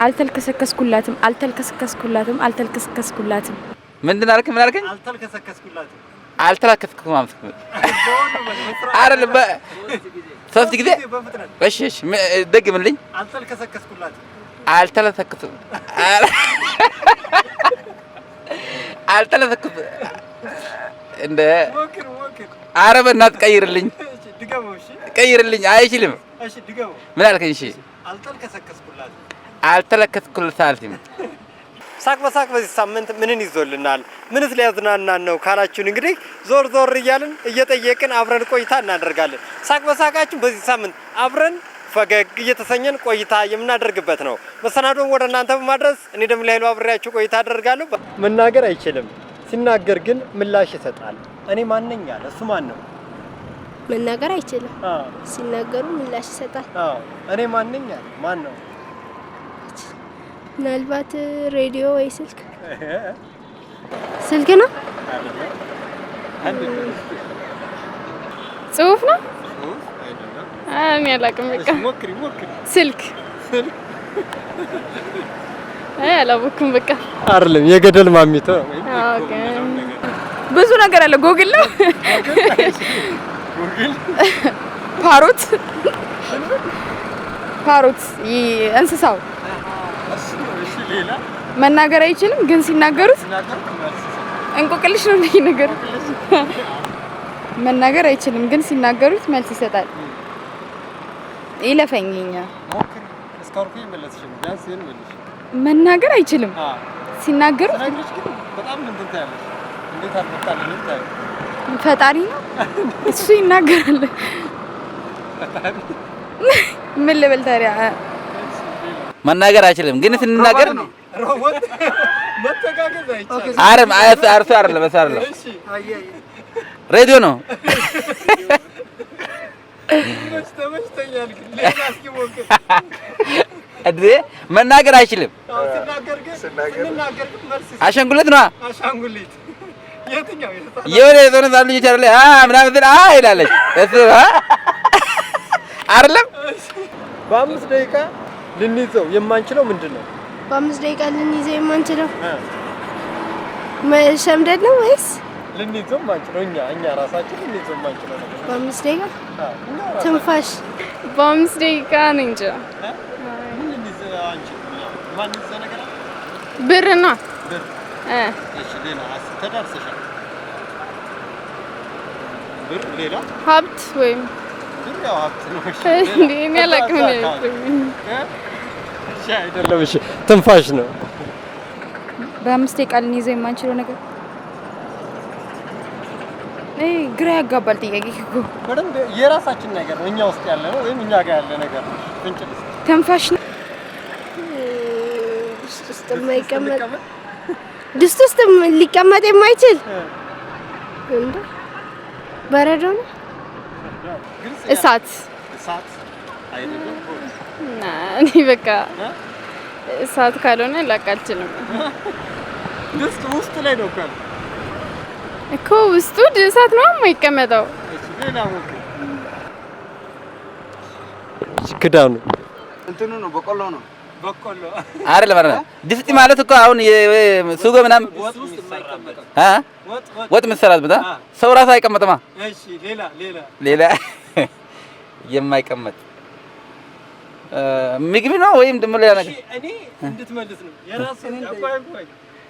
አልተልከሰከስኩላትም ምንድን አልከኝ አልተልከሰከስኩም አይደል ሶስት ጊዜ እሺ ደግምልኝ አልተልከሰከስኩም እንደ አረበናት ቀይርልኝ አይችልም እሺ ድገሙ ምን አልከኝ እሺ አልተልከሰከስኩላትም ሳቅ በሳቅ በዚህ ሳምንት ምንን ይዞልናል ምንስ ሊያዝናናን ነው ካላችሁን እንግዲህ ዞር እያልን እየጠየቅን አብረን ቆይታ እናደርጋለን ሳቅ በሳቃችን በዚህ ሳምንት አብረን ፈገግ እየተሰኘን ቆይታ የምናደርግበት ነው መሰናዶን ወደ እናንተ በማድረስ እኔ ደም ላይሉ አብሬያችሁ ቆይታ አደርጋለሁ መናገር አይችልም ሲናገር ግን ምላሽ ይሰጣል እኔ ማን ነኝ አለ እሱ ማን ነው መናገር አይችልም ሲናገሩ ምላሽ ይሰጣል እኔ ማን ነኝ አለ ማን ነው ምናልባት ሬዲዮ ወይ ስልክ ነው ጽሁፍ ነው እኔ አላውቅም በቃ ሞክሪ ስልክ አላውቅም በቃ አይደለም የገደል ማሚቶ ኦኬ ብዙ ነገር አለ ጎግል ነው ፓሮት እንስሳው መናገር አይችልም ግን ሲናገሩት እንቆቅልሽ ነው እንደዚህ ነገር መናገር አይችልም ግን ሲናገሩት መልስ ይሰጣል ይለፈኝኛ እስካርኩ ይመለስሽ ዳንስ ይመለስሽ መናገር አይችልም ሲናገሩት በጣም ምን ትንታለሽ እንዴት አልመጣልኝ ታይ ፈጣሪ ነው እሱ ይናገራል ምን ልበል ታዲያ መናገር አይችልም ግን ሲናገር ሮቦት መተጋገዝ አይቻልም አረም አርሶ አይደለም በሳርለ እሺ አየይ ሬዲዮ ነው ተመስተኛል ግን ሌላ እስኪሞክር አድሬ መናገር አይችልም ሲናገር መልስ አሻንጉሊት ነው አሻንጉሊት የትኛው የሆነ ዛሉ ይቻላል ምናምን ይላለች እሱ አይደለም በ5 ደቂቃ ልንይዘው የማንችለው ምንድነው በ5 ደቂቃ ልንይዘው የማንችለው መሸምደድ ነው ወይስ ልንይዘው ማንችለው እኛ ራሳችን ልንይዘው ማንችለው ነገር በ5 ደቂቃ ትንፋሽ በ5 ደቂቃ ነው እንጂ ምን ልንይዘው አንችልም ማን ይዘው ነገር ብርና ብር እሺ ሌላ ተዳርሰሻል ብር ሌላ ሀብት ወይም ብር ያው ሀብት ነው እሺ እኔ አላውቅም እሺ አይደለም እሺ ትንፋሽ ነው በ5 ደቂቃ ልንይዘው የማንችለው ነገር ግራ ያጋባል ጥያቄ እኮ በደንብ የራሳችን ነገር ነው እኛ ውስጥ ያለ ነው ወይም እኛ ጋር ያለ ነገር ነው ፍንጭልስ ትንፋሽ ነው ድስት ውስጥ ሊቀመጥ የማይችል እንዴ በረዶ ነው እሳት አይደለም እኔ በቃ እሳት ካልሆነ ላቃልችልም ድስት ውስጥ ላይ ነው እኮ ውስጡ እሳት ነው የማይቀመጠው እሺ ሌላ ሞክ ክዳኑ እንትኑ ነው በቆሎ አይደለም ድስት ማለት እኮ አሁን ሱጎ ምናምን ወጥ መስራት በጣም ሰው ራሱ አይቀመጥማ እሺ ሌላ የማይቀመጥ ምግብ ነው ወይም ደግሞ ሌላ ነገር እኔ እንድትመልስ ነው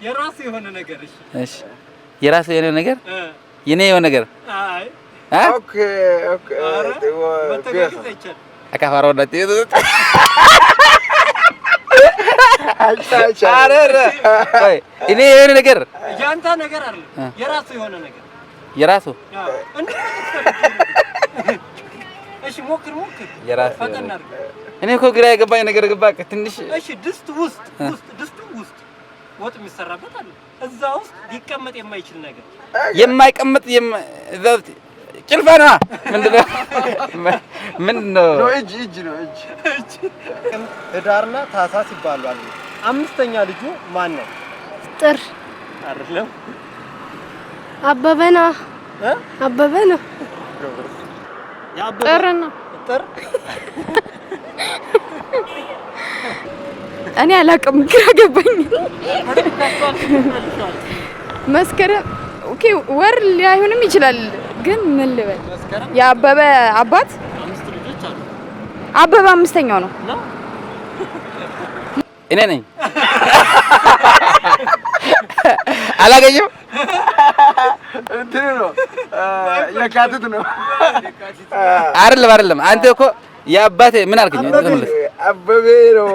የራሱ የሆነ ነገር እሺ የራሱ የሆነ ነገር የኔ የሆነ ነገር አይ ኦኬ መተጋገዝ አይቻልም አካፋራው ዳት አረረ እኔ የሆነ ነገር ያንተ ነገር አይደለም የራሱ የሆነ ነገር የራሱ እሺ ሞክር የራሱ ፈጠናር እኔ እኮ ግራ የገባኝ ነገር ገባ ትንሽ እሺ ድስት ውስጥ ወጥ የሚሰራበት አለ እዛ ውስጥ ሊቀመጥ የማይችል ነገር የማይቀመጥ እዛው ጭልፋ ነው ምንድነው እጅ ነው ህዳርና ታህሳስ ይባላሉ አምስተኛ ልጁ ማን ነው ጥር አይደለም አበበ ነው ጥርና ጥር እኔ አላውቅም፣ ግራ ገባኝ። መስከረም ኦኬ፣ ወር ላይሆንም ይችላል፣ ግን ምን ልበል? የአበበ አባት አበበ አምስተኛው ነው። እኔ ነኝ። አላገኘም። እንትን ነው የካቲት ነው። አይደለም። አንተ እኮ የአባቴ ምን አልከኝ? አበቤ ነው።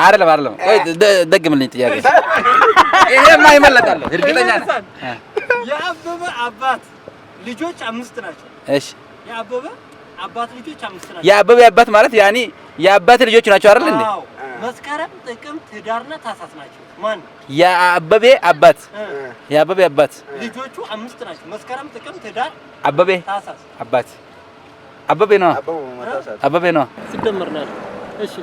አይደለም። ቆይ ደግምልኝ ጥያቄ። ይሄማ ይመለጣል እርግጠኛ ነኝ። የአበበ አባት ልጆች 5 ናቸው። እሺ የአበበ አባት ልጆች 5 ናቸው። የአበበ አባት ማለት ያኔ የአባት ልጆች ናቸው አይደል እንዴ? አዎ። መስከረም፣ ጥቅምት፣ ህዳርና ታህሳስ ናቸው። ማን? የአበበ አባት ልጆቹ 5 ናቸው። መስከረም፣ ጥቅምት፣ ህዳር፣ አበበ ታህሳስ። አባት አበበ ነው ሲደመር ነው። እሺ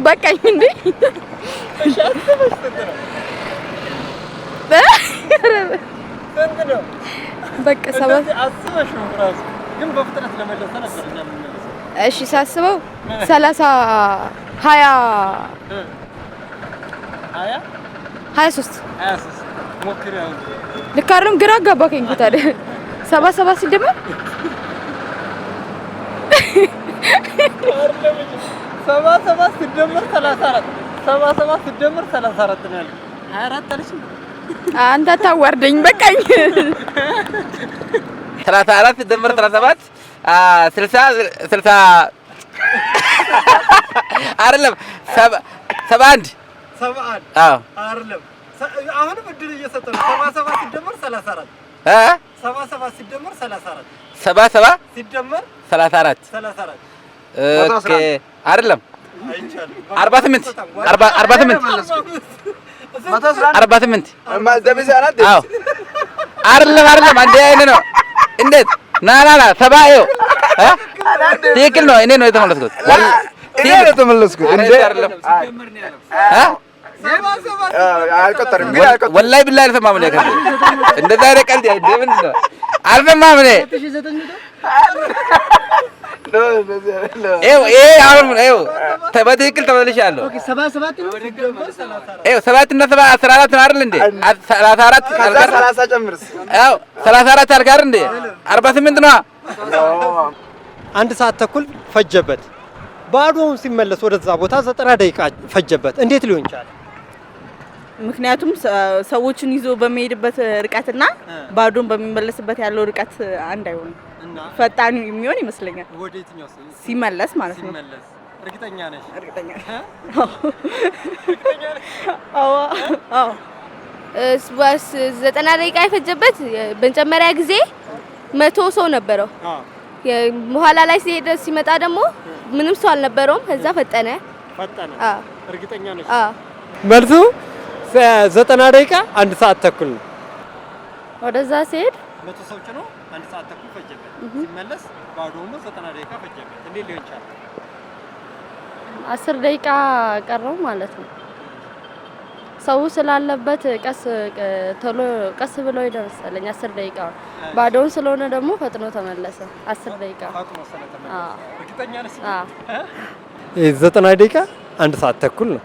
በቃኝ እንዴ? በቃ ሰባት አስበሽ ነው ራሱ ግን በፍጥነት ለመለሰ ነበር እኛ የምንመለሰው። እሺ ሳስበው 30 20 23 ሞክሪ። አሁን ልክ አይደለም? ግራ አጋባከኝ እኮ ታዲያ 77 ሲደመር 77 ሲደመር 34 77 ሲደመር 34 ነው ያለው። 24 አለሽ። አንተ ታዋርደኝ። በቃኝ። 34 ሲደመር 37 60 አይደለም 71 አዎ አይደለም። አሁንም እድል እየሰጠ ነው። 77 ሲደመር 34 77 ሲደመር 34 77 ሲደመር 34 ኦኬ አይደለም 48 አዎ አይደለም አንዴ አይነ ነው። እንዴት ና ሰባዩ ትክክል ነው። እኔ ነው የተመለስኩት። እንዴ አይደለም አልቆጠርም። ወላሂ ቢላሂ አልሰማም። እኔ ከዚህ እንደዛ አይነት ቀልድ ምንድን ነው? አልሰማም። እኔ በትክክል ተመልሻለሁ። 7 እና 7 14 ነው አይደል እንዴ? 34 አልጋር 30 ጨምርስ። አዎ 34 አልጋር እንዴ 48 ነው። 1 ሰዓት ተኩል ፈጀበት። ባዶውን ሲመለስ ወደዛ ቦታ 90 ደቂቃ ፈጀበት። እንዴት ሊሆን ይችላል? ምክንያቱም ሰዎችን ይዞ በሚሄድበት ርቀትና ባዶን በሚመለስበት ያለው ርቀት አንድ አይሆንም። ፈጣን የሚሆን ይመስለኛል። ወደ የትኛው ሲመለስ ማለት ነው። ሲመለስ እርግጠኛ ነሽ? እርግጠኛ ነኝ። አዎ 90 ደቂቃ የፈጀበት በመጀመሪያ ጊዜ 100 ሰው ነበረው። በኋላ ላይ ሲመጣ ደግሞ ምንም ሰው አልነበረውም። ከዛ ፈጠነ። እርግጠኛ ነሽ? መልሱ 90 ደቂቃ 1 ሰዓት ተኩል ነው። ወደዛ ሲሄድ 100 ሰው ጭኖ 1 ሰዓት ተኩል ፈጀበት። ሲመለስ ባዶውን 90 ደቂቃ ፈጀበት። እንዴት ሊሆን ይችላል? 10 ደቂቃ ቀረው ማለት ነው። ሰው ስላለበት ቶሎ ቀስ ብሎ ይደርሳለኝ 10 ደቂቃ። ባዶውን ስለሆነ ደግሞ ፈጥኖ ተመለሰ 10 ደቂቃ። እርግጠኛ ነሽ? 90 ደቂቃ 1 ሰዓት ተኩል ነው።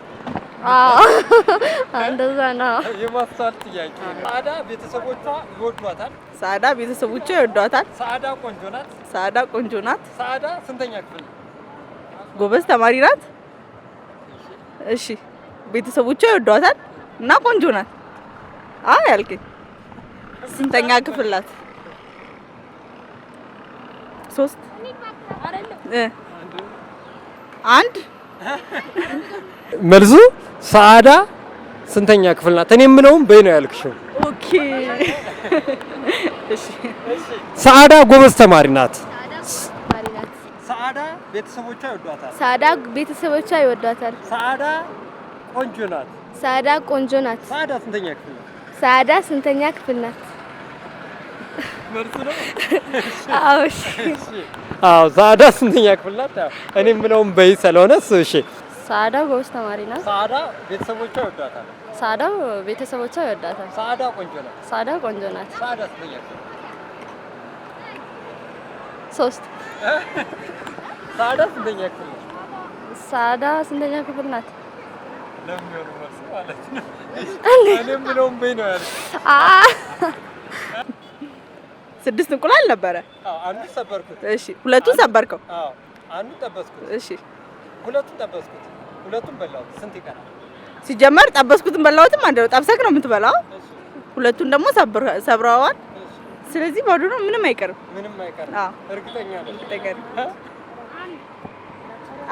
እንደዛ ነው። የማስተዋል ጥያቄ ነው። ሰዓዳ ቤተሰቦቿ ይወዷታል። ሰዓዳ ቤተሰቦቿ ይወዷታል። ሰዓዳ ቆንጆ ናት። ሰዓዳ ቆንጆ ናት። ሰዓዳ ስንተኛ ክፍል ነው? ጎበዝ ተማሪ ናት። እሺ ቤተሰቦቿ ይወዷታል እና ቆንጆ ናት። አይ ያልከኝ ስንተኛ ክፍል ናት? 3 1 መልሱ ሰዓዳ ስንተኛ ክፍል ናት? እኔ የምለውም በይ ነው ያልክሽው። ኦኬ እሺ ሰዓዳ ጎበዝ ተማሪ ናት። ሰዓዳ ቤተሰቦቿ ይወዷታል። ሰዓዳ ቤተሰቦቿ ይወዷታል። ሰዓዳ ቆንጆ ናት። ሰዓዳ ቆንጆ ናት። ሰዓዳ ስንተኛ ክፍል ናት? ሰዓዳ ስንተኛ ክፍል ናት? መልሱ ነው። አዎ እሺ አዎ ሰዓዳ ስንተኛ ክፍል ናት? እኔ የምለውም በይ ስለሆነ እሺ ሰዓዳ ጎበዝ ተማሪ ናት። ሰዓዳ ቤተሰቦቿ ይወዷታል። ሰዓዳ ቤተሰቦቿ ይወዷታል። ሰዓዳ ቆንጆ ናት። ሰዓዳ ቆንጆ ናት። ሰዓዳ ስንተኛ ክፍል? 3 ሳዳ ስንተኛ ክፍል? ሳዳ ስንተኛ ክፍል ናት? ለምን መልስ ማለት ነው? እኔም ብለውም በይ ነው ያለው። 6 እንቁላል ነበረ። አንዱ ሰበርኩት። እሺ፣ ሁለቱን ሰበርከው። አንዱ ጠበስኩት። እሺ፣ ሁለቱን ጠበስኩት። ሁለቱን በላሁት። ስንት ይቀራል? ሲጀመር ጠበስኩትን በላሁትም አንድ ነው። ጠብሰክ ነው የምትበላው። ሁለቱን ደግሞ ሰብረዋል። ስለዚህ ባዶ ነው። ምንም አይቀርም። ምንም አይቀርም። እርግጠኛ ነኝ።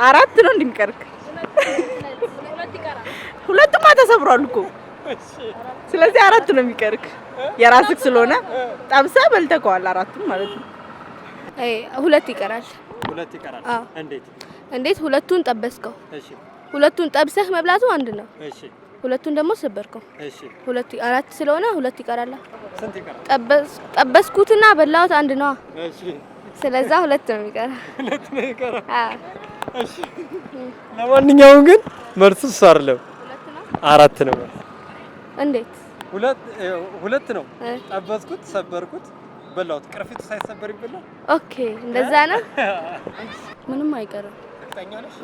አራት ነው እንደሚቀርክ። ሁለቱማ ተሰብሯል እኮ። ስለዚህ አራት ነው የሚቀርክ። የራስክ ስለሆነ ጠብሰህ በልተከዋል አራቱን ማለት ነው። ሁለት ይቀራል። ሁለት ይቀራል። እንዴት ሁለቱን ጠበስከው? እሺ፣ ሁለቱን ጠብሰህ መብላቱ አንድ ነው። እሺ፣ ሁለቱን ደግሞ ሰበርከው። እሺ፣ ሁለት አራት ስለሆነ ሁለት ይቀራል። ስንት ይቀራል? ጠበስኩትና በላሁት አንድ ነው። እሺ፣ ስለዛ ሁለት ነው የሚቀራ። ሁለት ነው የሚቀራ። እሺ፣ ለማንኛውም ግን መልሱ እሱ አይደለም፣ አራት ነው። እንዴት? ሁለት ነው። ጠበስኩት፣ ሰበርኩት፣ በላሁት። ቅርፊቱ ሳይሰበር ይበላል። ኦኬ፣ እንደዛ ነው። ምንም አይቀርም። እርግጠኛ ነሽ?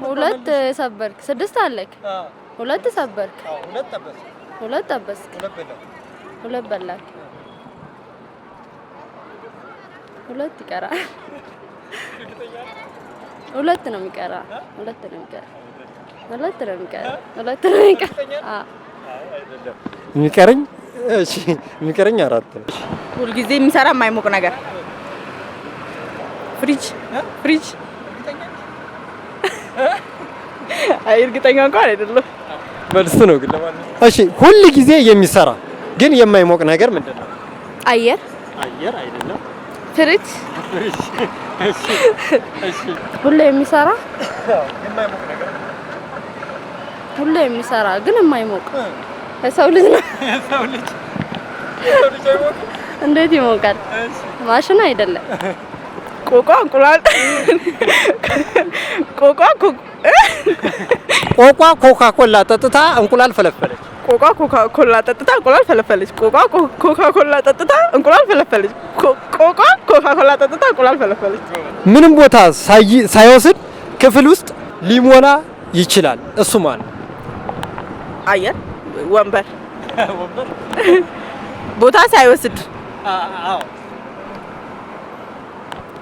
ሁለት ሰበርክ፣ 6 አለክ። ሁለት ሰበርክ፣ ሁለት ጠበስክ፣ ሁለት ጠበስክ፣ ሁለት በላክ፣ ሁለት ይቀራል። ሁለት ነው የሚቀራ። ሁለት ነው የሚቀራ። ሁለት ነው የሚቀራ። ሁለት ነው የሚቀራ። የሚቀረኝ እሺ፣ የሚቀረኝ አራት ነው። ሁልጊዜ የሚሰራ የማይሞቅ ነገር ፍሪጅ። አይ እርግጠኛ እንኳን አይደለም። መልስ ነው ግን ለማንኛውም እሺ፣ ሁል ጊዜ የሚሰራ ግን የማይሞቅ ነገር ምንድን ነው? አየር አይደለም። ፍሪጅ። እሺ፣ ሁሌ የሚሰራ የማይሞቅ ነገር ሁሌ የሚሰራ ግን የማይሞቅ የሰው ልጅ ነው። የሰው ልጅ አይሞቅም። እንዴት ይሞቃል? ማሽን አይደለም። ቆቋ እንቁላል ቆቋ ኮካ ኮላ ጠጥታ እንቁላል ፈለፈለች። ቆቋ ኮካ ኮላ ጠጥታ እንቁላል ፈለፈለች። ቆቋ ኮካ ኮላ ጠጥታ እንቁላል ፈለፈለች። ቆቋ ኮካ ኮላ ጠጥታ እንቁላል ፈለፈለች። ምንም ቦታ ሳይወስድ ክፍል ውስጥ ሊሞላ ይችላል። እሱ ማለት አየር፣ ወንበር ቦታ ሳይወስድ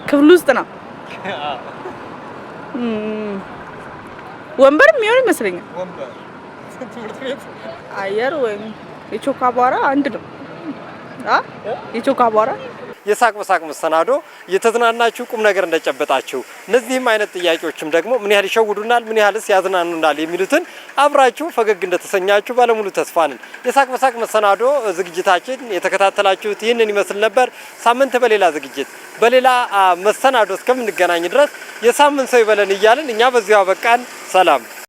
ክፍል ውስጥ ነው። ወንበር የሚሆን ይመስለኛል። አየር ወይም የቾክ አቧራ አንድ ነው። የቾክ አቧራ። የሳቅ በሳቅ መሰናዶ እየተዝናናችሁ ቁም ነገር እንደጨበጣችሁ፣ እነዚህም አይነት ጥያቄዎችም ደግሞ ምን ያህል ይሸውዱናል፣ ምን ያህልስ ያዝናኑናል የሚሉትን አብራችሁ ፈገግ እንደተሰኛችሁ ባለሙሉ ተስፋ ነን። የሳቅ በሳቅ መሰናዶ ዝግጅታችን የተከታተላችሁት ይህንን ይመስል ነበር። ሳምንት በሌላ ዝግጅት በሌላ መሰናዶ እስከምንገናኝ ድረስ የሳምንት ሰው ይበለን እያልን እኛ በዚሁ አበቃን። ሰላም።